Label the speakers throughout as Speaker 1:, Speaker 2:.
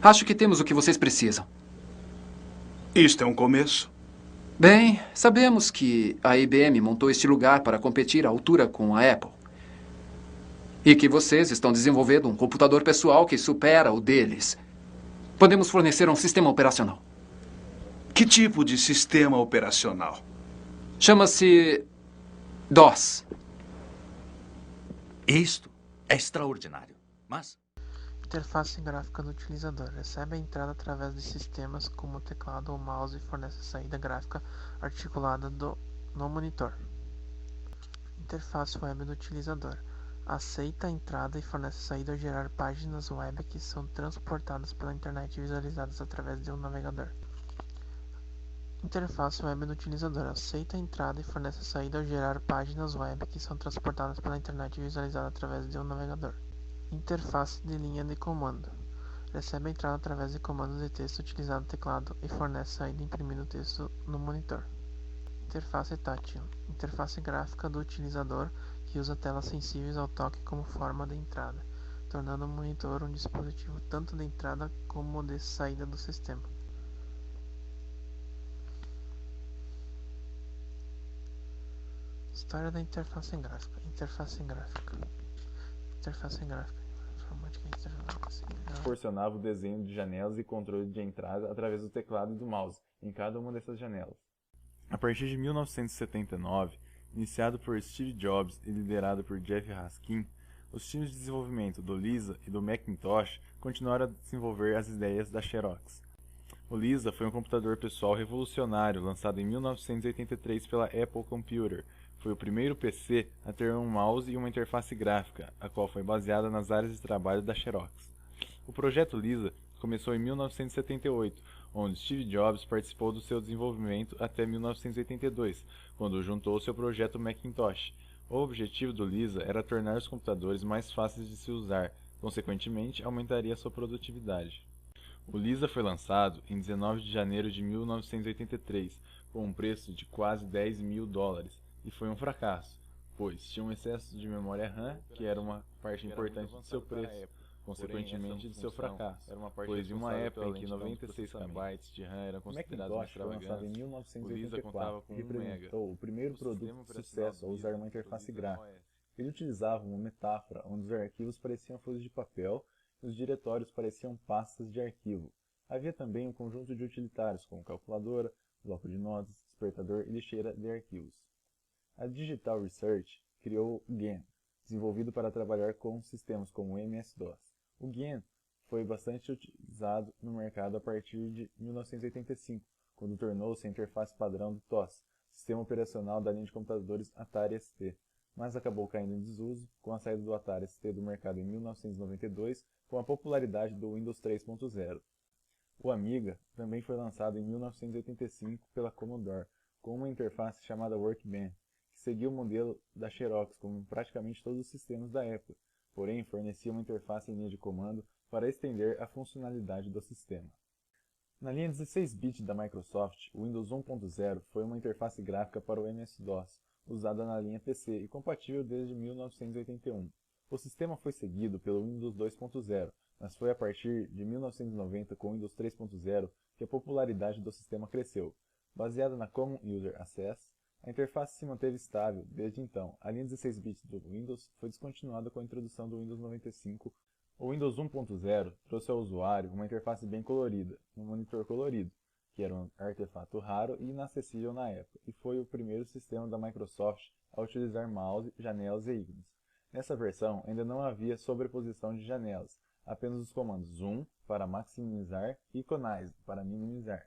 Speaker 1: Acho que temos o que vocês precisam.
Speaker 2: Isto é um começo.
Speaker 1: Bem, sabemos que a IBM montou este lugar para competir à altura com a Apple. E que vocês estão desenvolvendo um computador pessoal que supera o deles. Podemos fornecer um sistema operacional.
Speaker 2: Que tipo de sistema operacional?
Speaker 1: Chama-se DOS.
Speaker 3: Isto é extraordinário, mas...
Speaker 4: Interface gráfica do utilizador. Recebe a entrada através de sistemas como o teclado ou mouse e fornece a saída gráfica articulada no monitor. Interface web do utilizador. Aceita a entrada e fornece a saída ao gerar páginas web que são transportadas pela internet e visualizadas através de um navegador. Interface web do utilizador. Aceita a entrada e fornece a saída ao gerar páginas web que são transportadas pela internet e visualizadas através de um navegador. Interface de linha de comando. Recebe a entrada através de comandos de texto utilizando o teclado e fornece saída imprimindo o texto no monitor. Interface tátil. Interface gráfica do utilizador que usa telas sensíveis ao toque como forma de entrada, tornando o monitor um dispositivo tanto de entrada como de saída do sistema. História da interface gráfica. Interface gráfica. Interface gráfica.
Speaker 5: Proporcionava o desenho de janelas e controle de entrada através do teclado e do mouse em cada uma dessas janelas. A partir de 1979, iniciado por Steve Jobs e liderado por Jeff Raskin, os times de desenvolvimento do Lisa e do Macintosh continuaram a desenvolver as ideias da Xerox. O Lisa foi um computador pessoal revolucionário lançado em 1983 pela Apple Computer. Foi o primeiro PC a ter um mouse e uma interface gráfica, a qual foi baseada nas áreas de trabalho da Xerox. O projeto Lisa começou em 1978, onde Steve Jobs participou do seu desenvolvimento até 1982, quando juntou-se ao projeto Macintosh. O objetivo do Lisa era tornar os computadores mais fáceis de se usar, consequentemente aumentaria sua produtividade. O Lisa foi lançado em 19 de janeiro de 1983, com um preço de quase $10.000, e foi um fracasso, pois tinha um excesso de memória RAM, que era uma parte importante de seu preço, consequentemente de seu fracasso, pois em uma época em que 96 KB de RAM eram considerados uma extravagância, o Lisa contava com 1 MB.
Speaker 6: Representou o primeiro produto de sucesso ao usar uma interface gráfica. Ele utilizava uma metáfora onde os arquivos pareciam folhas de papel e os diretórios pareciam pastas de arquivo. Havia também um conjunto de utilitários como calculadora, bloco de notas, despertador e lixeira de arquivos. A Digital Research criou o GAN, desenvolvido para trabalhar com sistemas como o MS-DOS. O GAN foi bastante utilizado no mercado a partir de 1985, quando tornou-se a interface padrão do TOS, sistema operacional da linha de computadores Atari ST, mas acabou caindo em desuso com a saída do Atari ST do mercado em 1992, com a popularidade do Windows 3.0. O Amiga também foi lançado em 1985 pela Commodore, com uma interface chamada Workbench, que seguia o modelo da Xerox como praticamente todos os sistemas da época, porém fornecia uma interface em linha de comando para estender a funcionalidade do sistema. Na linha 16-bit da Microsoft, o Windows 1.0 foi uma interface gráfica para o MS-DOS, usada na linha PC e compatível desde 1981. O sistema foi seguido pelo Windows 2.0, mas foi a partir de 1990 com o Windows 3.0 que a popularidade do sistema cresceu. Baseada na Common User Access, a interface se manteve estável desde então. A linha 16-bit do Windows foi descontinuada com a introdução do Windows 95. O Windows 1.0 trouxe ao usuário uma interface bem colorida, um monitor colorido, que era um artefato raro e inacessível na época, e foi o primeiro sistema da Microsoft a utilizar mouse, janelas e ícones. Nessa versão ainda não havia sobreposição de janelas, apenas os comandos Zoom para maximizar e Iconize para minimizar.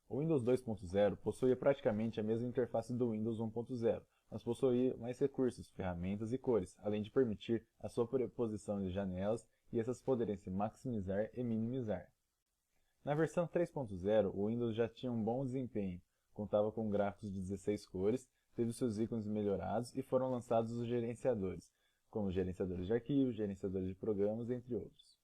Speaker 6: O Windows 2.0 possuía praticamente a mesma interface do Windows 1.0, mas possuía mais recursos, ferramentas e cores, além de permitir a sobreposição de janelas e essas poderem se maximizar e minimizar. Na versão 3.0, o Windows já tinha um bom desempenho, contava com gráficos de 16 cores, teve seus ícones melhorados e foram lançados os gerenciadores, como gerenciadores de arquivos, gerenciadores de programas, entre outros.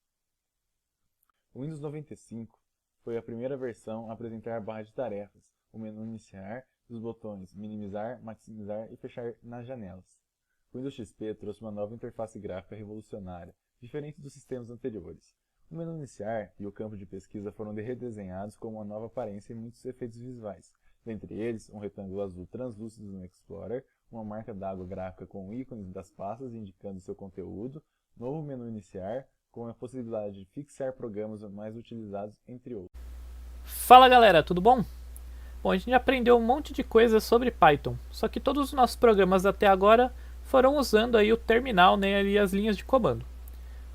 Speaker 6: O Windows 95 foi a primeira versão a apresentar a barra de tarefas, o menu iniciar e os botões minimizar, maximizar e fechar nas janelas. O Windows XP trouxe uma nova interface gráfica revolucionária, diferente dos sistemas anteriores. O menu iniciar e o campo de pesquisa foram redesenhados com uma nova aparência e muitos efeitos visuais. Dentre eles, um retângulo azul translúcido no Explorer, uma marca d'água gráfica com ícones das pastas indicando seu conteúdo, novo menu iniciar, com a possibilidade de fixar programas mais utilizados, entre outros.
Speaker 7: Fala galera, tudo bom? Bom, a gente aprendeu um monte de coisas sobre Python, só que todos os nossos programas até agora foram usando aí o terminal, né, e as linhas de comando.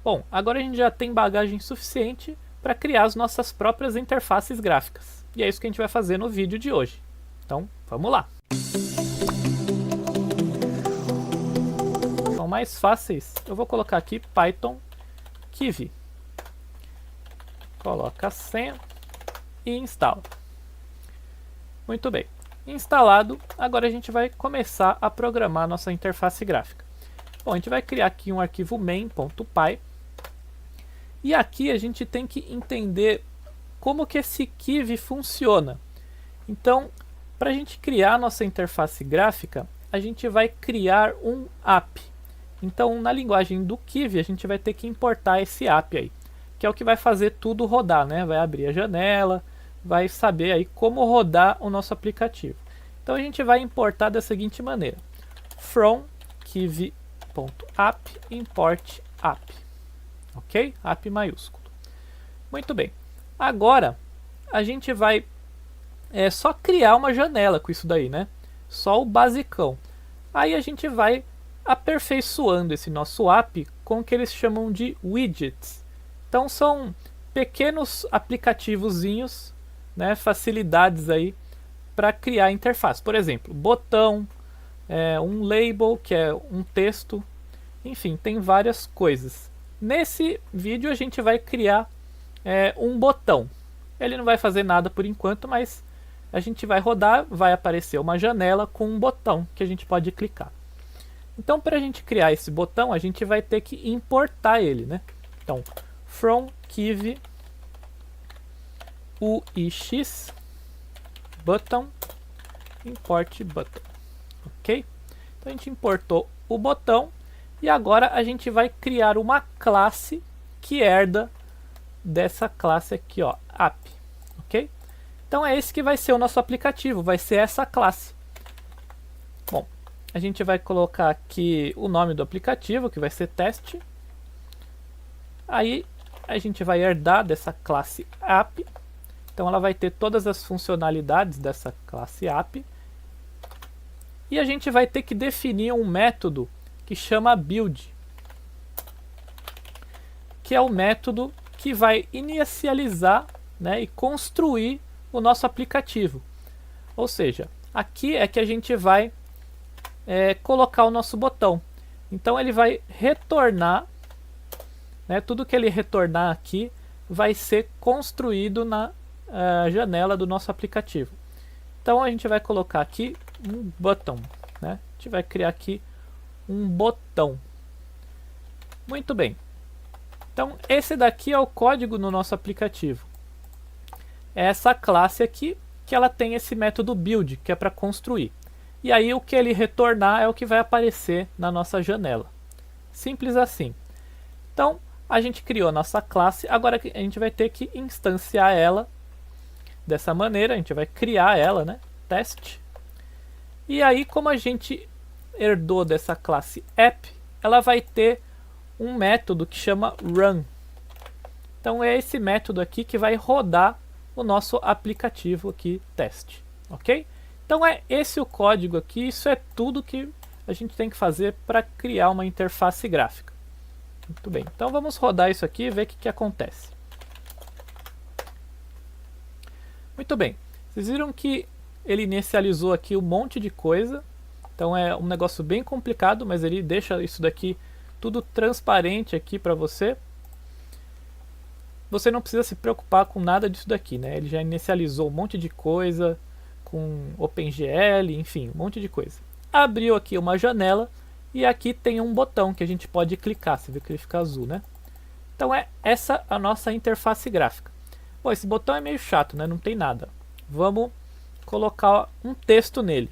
Speaker 7: Bom, agora a gente já tem bagagem suficiente para criar as nossas próprias interfaces gráficas. E é isso que a gente vai fazer no vídeo de hoje. Então, vamos lá! São mais fáceis. Eu vou colocar aqui Python Kivy. Coloca a senha e instala. Muito bem. Instalado, agora a gente vai começar a programar a nossa interface gráfica. Bom, a gente vai criar aqui um arquivo main.py. E aqui a gente tem que entender como que esse Kivy funciona. Então, para a gente criar a nossa interface gráfica, a gente vai criar um app. Então, na linguagem do Kivy, a gente vai ter que importar esse app aí, que é o que vai fazer tudo rodar, né? Vai abrir a janela, vai saber aí como rodar o nosso aplicativo. Então, a gente vai importar da seguinte maneira: from kivy.app import app. Ok? App maiúsculo. Muito bem. Agora, a gente vai só criar uma janela com isso daí, né? Só o basicão. Aí a gente vai aperfeiçoando esse nosso app com o que eles chamam de widgets. Então são pequenos aplicativozinhos, né? Facilidades aí para criar interface. Por exemplo, botão, um label, que é um texto. Enfim, tem várias coisas. Nesse vídeo a gente vai criar um botão. Ele não vai fazer nada por enquanto, mas a gente vai rodar, vai aparecer uma janela com um botão que a gente pode clicar. Então, para a gente criar esse botão, a gente vai ter que importar ele, né? Então, from kivy UIX button import button. Ok? Então, a gente importou o botão. E agora a gente vai criar uma classe que herda dessa classe aqui, ó, app, ok? Então é esse que vai ser o nosso aplicativo, vai ser essa classe. Bom, a gente vai colocar aqui o nome do aplicativo, que vai ser teste. Aí a gente vai herdar dessa classe app. Então ela vai ter todas as funcionalidades dessa classe app. E a gente vai ter que definir um método que chama build, que é o método que vai inicializar, né, e construir o nosso aplicativo. Ou seja, aqui é que a gente vai colocar o nosso botão. Então ele vai retornar, né, tudo que ele retornar aqui vai ser construído na janela do nosso aplicativo. Então a gente vai colocar aqui um button, né? A gente vai criar aqui um botão. Muito bem. Então esse daqui é o código no nosso aplicativo. É essa classe aqui que ela tem esse método build, que é para construir. E aí o que ele retornar é o que vai aparecer na nossa janela. Simples assim. Então a gente criou a nossa classe, agora a gente vai ter que instanciar ela dessa maneira, a gente vai criar ela, né? Teste. E aí, como a gente herdou dessa classe app, ela vai ter um método que chama run. Então é esse método aqui que vai rodar o nosso aplicativo aqui, teste, ok? Então é esse o código aqui, isso é tudo que a gente tem que fazer para criar uma interface gráfica. Muito bem, então vamos rodar isso aqui e ver o que acontece. Muito bem, vocês viram que ele inicializou aqui um monte de coisa. Então é um negócio bem complicado, mas ele deixa isso daqui tudo transparente aqui para você. Você não precisa se preocupar com nada disso daqui, né? Ele já inicializou um monte de coisa com OpenGL, enfim, um monte de coisa. Abriu aqui uma janela e aqui tem um botão que a gente pode clicar. Você vê que ele fica azul, né? Então é essa a nossa interface gráfica. Bom, esse botão é meio chato, né? Não tem nada. Vamos colocar um texto nele.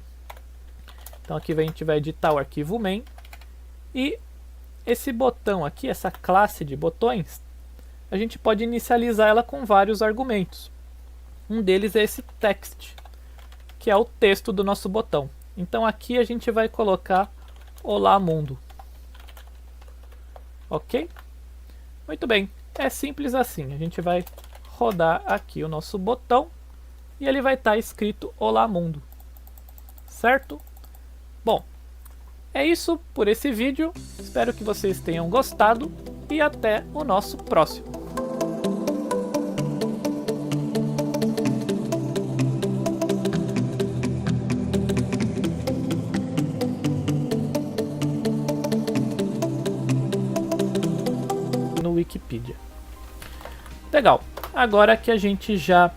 Speaker 7: Então aqui a gente vai editar o arquivo main. E esse botão aqui, essa classe de botões, a gente pode inicializar ela com vários argumentos. Um deles é esse text, que é o texto do nosso botão. Então aqui a gente vai colocar Olá Mundo. Ok? Muito bem, é simples assim. A gente vai rodar aqui o nosso botão e ele vai estar escrito Olá Mundo. Certo? Bom, é isso por esse vídeo. Espero que vocês tenham gostado e até o nosso próximo. Wikipedia. Legal, agora que a gente já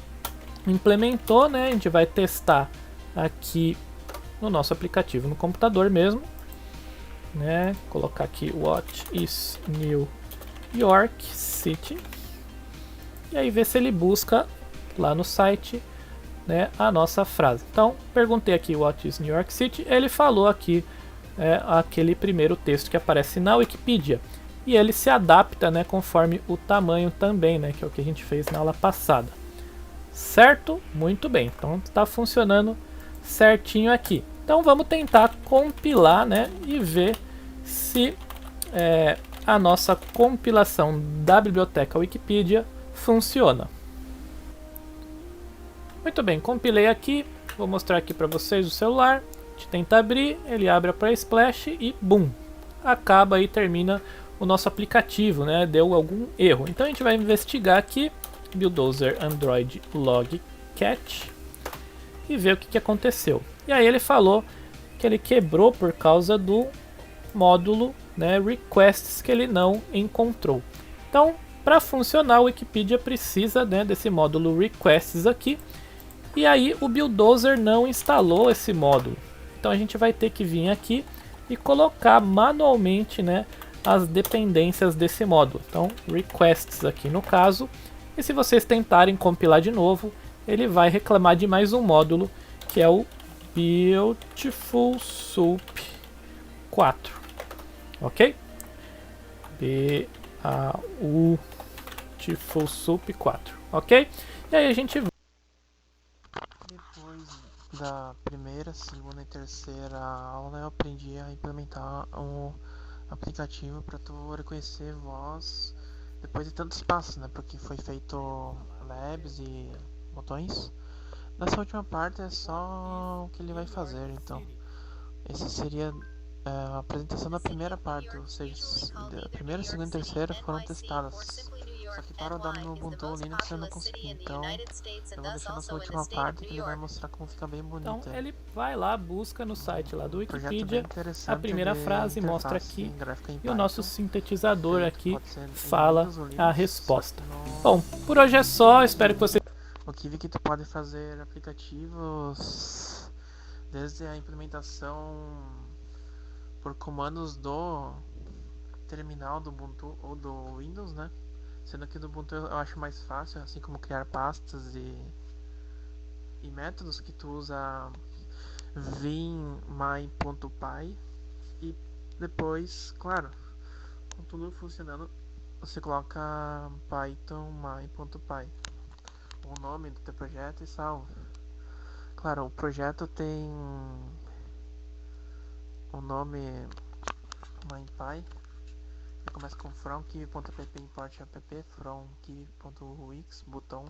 Speaker 7: implementou, né, a gente vai testar aqui no nosso aplicativo no computador mesmo, né, colocar aqui What is New York City e aí ver se ele busca lá no site, né, a nossa frase. Então perguntei aqui What is New York City, ele falou aqui aquele primeiro texto que aparece na Wikipedia. E ele se adapta, né, conforme o tamanho também, né, que é o que a gente fez na aula passada. Certo? Muito bem. Então está funcionando certinho aqui. Então vamos tentar compilar, né, e ver se a nossa compilação da biblioteca Wikipedia funciona. Muito bem, compilei aqui. Vou mostrar aqui para vocês o celular. A gente tenta abrir, ele abre para Splash e boom! Acaba e termina o nosso aplicativo, né? Deu algum erro. Então a gente vai investigar aqui Buildozer Android Log Catch e ver o que aconteceu. E aí ele falou que ele quebrou por causa do módulo, né, requests, que ele não encontrou. Então, para funcionar, o Wikipedia precisa, né, desse módulo requests aqui. E aí o Buildozer não instalou esse módulo. Então a gente vai ter que vir aqui e colocar manualmente, né, as dependências desse módulo. Então, requests aqui no caso. E se vocês tentarem compilar de novo, ele vai reclamar de mais um módulo, que é o Beautiful Soup 4. Ok? Beautiful Soup 4. Ok? E aí a gente...
Speaker 4: Depois da primeira, segunda e terceira aula, eu aprendi a implementar um aplicativo para tu reconhecer voz depois de tantos passos, né? Porque foi feito labs e botões. Nessa última parte é só o que ele vai fazer, então esse seria a apresentação da primeira parte, ou seja, a primeira, segunda e terceira foram testadas. Só que para rodar no Ubuntu Linux eu não consegui, então eu vou deixar nessa última parte que ele vai mostrar como fica bem bonito.
Speaker 7: Então ele vai lá, busca no site lá do Wikipedia a primeira frase, mostra aqui e o nosso sintetizador aqui fala a resposta. Bom, por hoje é só, espero que você...
Speaker 4: O Kiwi que tu pode fazer aplicativos desde a implementação por comandos do terminal do Ubuntu ou do Windows, né? Sendo que do Ubuntu eu acho mais fácil, assim como criar pastas e métodos que tu usa vim.my.py e depois, claro, com tudo funcionando, você coloca python my.py, o nome do teu projeto e salva. Claro, o projeto tem o nome mypy. Começa com from kiwi.app import app from kiwi.ux botão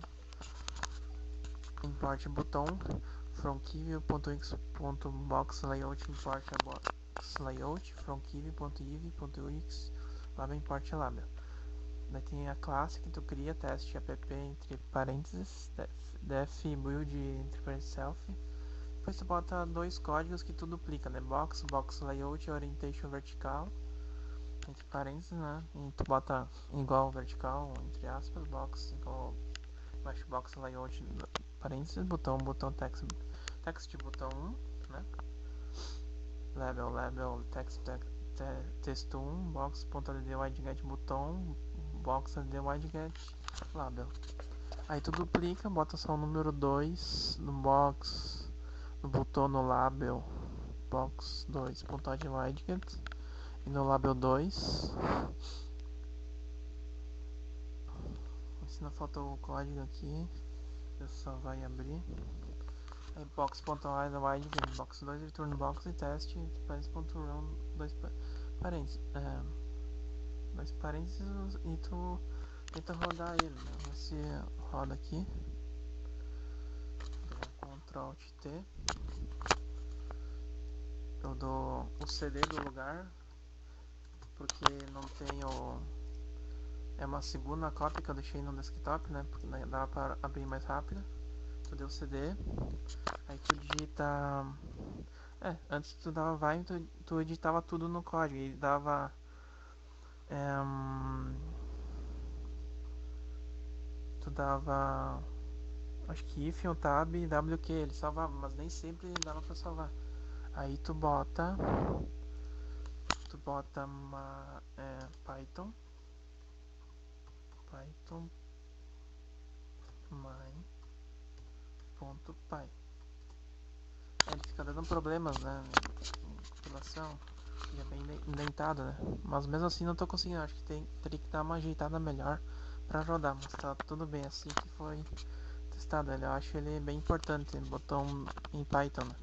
Speaker 4: import botão from kiwi.ux.box layout import a box layout from kiwi.iv.ux lab import lab. Daí tem a classe que tu cria, teste app entre parênteses def build entre parênteses self. Depois tu bota dois códigos que tu duplica, né? Box layout orientation vertical entre parênteses, né? E tu bota igual vertical, entre aspas, box igual baixo box layout parênteses, botão text botão 1, né? Label texto 1, box.dd wideget botão, box.dd wideget label. Aí tu duplica, bota só o número 2 no box, no botão no label box 2.add wideget. E no label 2 Se não faltou o código aqui, você só vai abrir. Aí box.wide vem box 2, return box e teste parênteses.run 2 parênteses. Dois parênteses e tu tenta rodar ele, né? Você roda aqui. Dou Ctrl Alt T. Eu dou o CD do lugar, porque não tenho. É uma segunda cópia que eu deixei no desktop, né? Porque dá para abrir mais rápido. Tu deu o CD. Aí tu digita. Antes tu dava vai, tu editava tudo no código e dava. Tu dava. Acho que if, tab e wq, ele salvava, mas nem sempre dava pra salvar. Aí tu bota uma Python my.py. Ele fica dando problemas, né? Compilação, fica bem indentado, né? Mas mesmo assim não tô conseguindo, acho que teria que dar uma ajeitada melhor pra rodar, mas tá tudo bem assim que foi testado. Eu acho ele bem importante, ele botou em Python, né?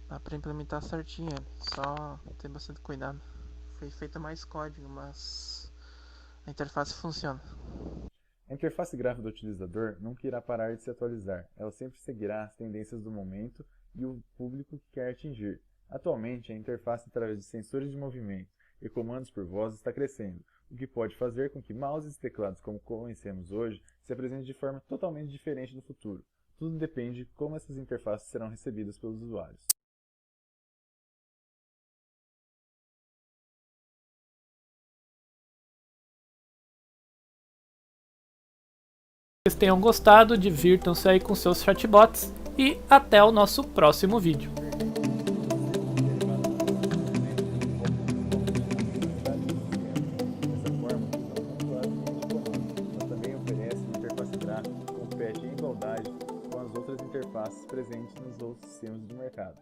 Speaker 4: Dá pra implementar certinho ele, só ter bastante cuidado. Foi feito mais código, mas a interface funciona.
Speaker 6: A interface gráfica do utilizador nunca irá parar de se atualizar, ela sempre seguirá as tendências do momento e o público que quer atingir. Atualmente, a interface através de sensores de movimento e comandos por voz está crescendo, o que pode fazer com que mouses e teclados como conhecemos hoje se apresentem de forma totalmente diferente no futuro. Tudo depende de como essas interfaces serão recebidas pelos usuários.
Speaker 7: Vocês tenham gostado, divirtam-se aí com seus chatbots e até o nosso próximo vídeo.
Speaker 6: Dessa forma, mas também oferece uma interface gráfica que compete em igualdade com as outras interfaces presentes nos outros sistemas do mercado.